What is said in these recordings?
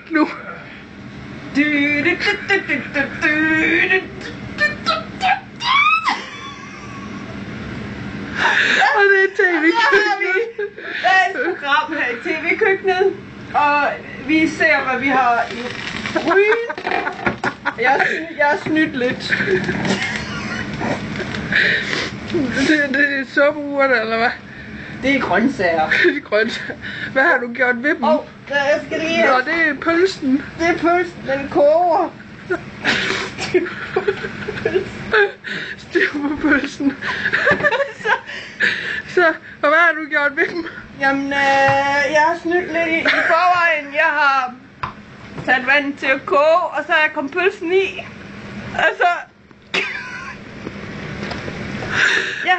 ikke nu. Og det er TV-køkkenet. Der er et program her i TV-køkkenet, og vi ser, hvad vi har i gryden. Jeg har snydt lidt. Det er suppeurter, eller hvad? Det er grøntsager. Det er grøntsager. Hvad har du gjort ved dem? Jeg skal lige... Nå, det er pølsen. Det er pølsen, den koger. Styr på pølsen. Så, og hvad har du gjort ved dem? Jamen, jeg har snydt lidt i forvejen. Jeg har sat vand til at koge, og så har jeg kommet pølsen i. Altså... Ja,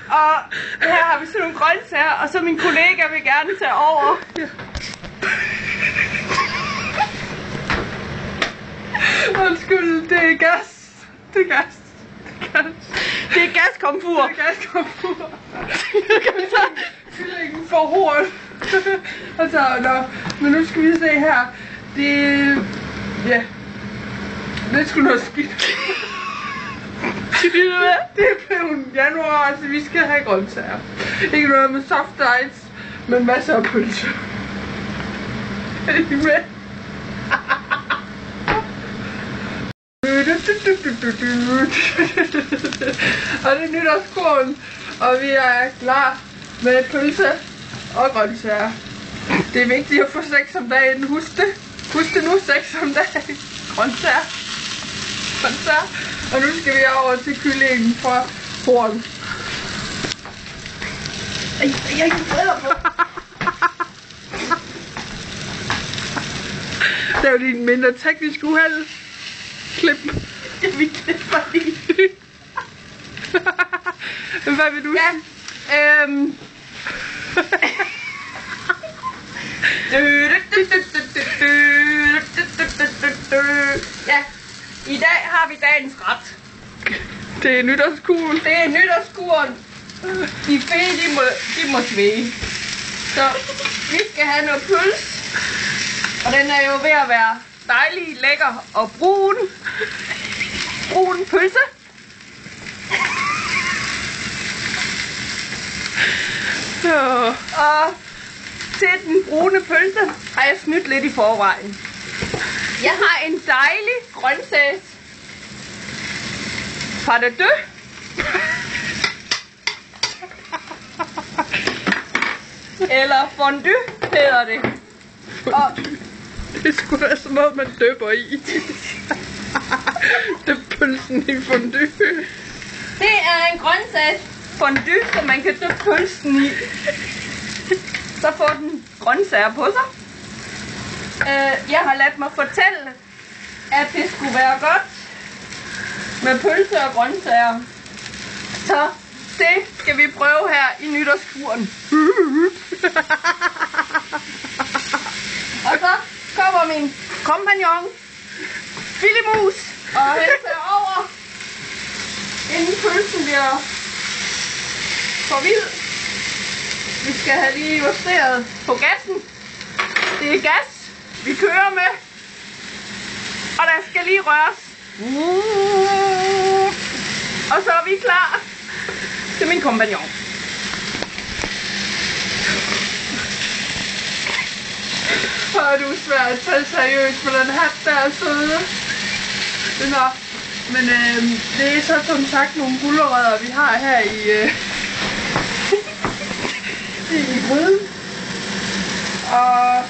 og her har vi sådan nogle grøntsager, og så min kollega vil gerne tage over. Ja. Undskyld, det er gas. Det er gas. Det er gaskomfur. Det er gaskomfur. Kyllingen for hårdt. Altså, men nu skal vi se her. Det... Ja. Det er sgu noget skidt. Det er blevet januar, altså vi skal have grøntsager. Ikke noget med soft ice, men masser af pølse. Er I med? Og det er nytårskålen, og vi er klar med pølse og grøntsager. Det er vigtigt at få 6 om dagen, husk det. Husk det nu, 6 om dagen. Grøntsager. Og nu skal vi over til kyllingen fra Horn. Jeg er ikke bedre på. Det er jo lige en mindre teknisk uheld. Klip. Vi klipper lige. Hvad vil du? Ja, ja, i dag har vi dagens ret. Det er nytårskuglen. Det er nytårskuren. De fede, de må svæge. Så vi skal have noget pølse. Og den er jo ved at være dejlig, lækker og brun. Brun pølse. Og til den brune pølse har jeg snydt lidt i forvejen. Jeg har en dejlig grøntsags pas de deux. Eller fondue hedder det. Og det er sgu da sådan noget, man døber i. Det er pølsen i fondue. Det er en grøntsags fondue, som man kan døbe pølsen i. Så får den grøntsager på sig. Jeg har ladet mig fortælle, at det skulle være godt med pølse og grøntsager. Så det skal vi prøve her i nytårskuren. Og så kommer min kompagnon, Filimus, og hælder over, inden pølsen bliver for vild. Vi skal have lige justeret på gassen. Det er gas, vi kører med. Og der skal lige røres. Og så er vi klar til min kompagnon. Hvor er du svært at tage seriøst på den hat, der er søde. Nå, men det er så som sagt nogle gulerødder, vi har her i gryden. Og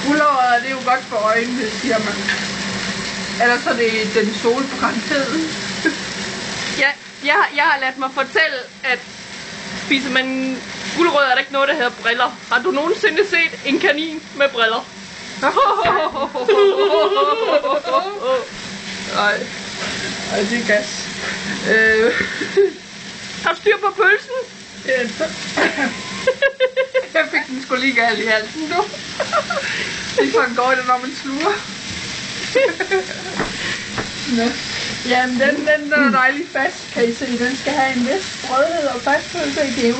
gulerødder, det er jo godt for øjnene, siger man. Ellers er det den solbrændthed. Ja, jeg har ladet mig fortælle, at spiser man gulerødder, er der ikke noget, der hedder briller. Har du nogensinde set en kanin med briller? Nej, det er gas. Har du styr på pølsen? Jeg fik den sgu lige galt i halsen, du. Det er sådan går det, når man sluger. Nå. Jamen, den er dejlig fast, kan I se. Den skal have en vis sprødhed og fastfølelse i det.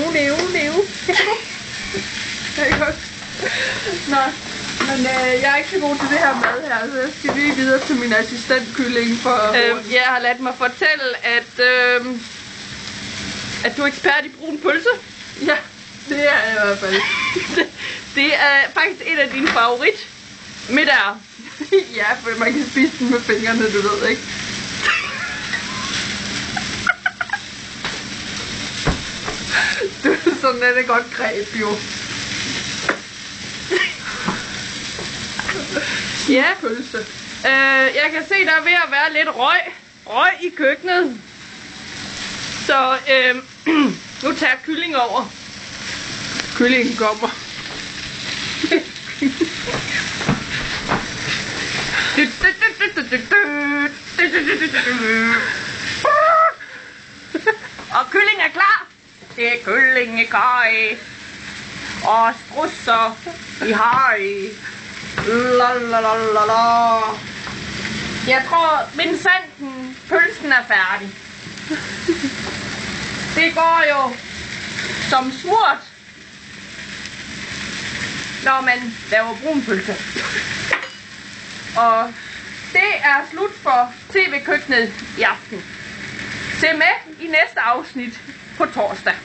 Det er godt. Nå, Men jeg er ikke så god til det her mad her, så jeg skal lige videre til min assistentkylling for... Jeg har ladet mig fortælle, at du er ekspert i brun pølse. Ja, det er jeg i hvert fald. Det er faktisk et af dine favorit middager. Ja, for man kan spise den med fingrene, du ved ikke. Sådan er det godt greb, jo. Ja, Pølse. jeg kan se, der er ved at være lidt røg i køkkenet. Så nu tager kylling over. Kyllingen kommer. Og kylling er klar. Det er kyllingekaj. Og strusser i haj. Lalalala. Jeg tror, Vincenten, pølsen er færdig. Det går jo som smurt, når man laver brun pølse. Og det er slut for TV-køkkenet i aften. Se med i næste afsnit på torsdag.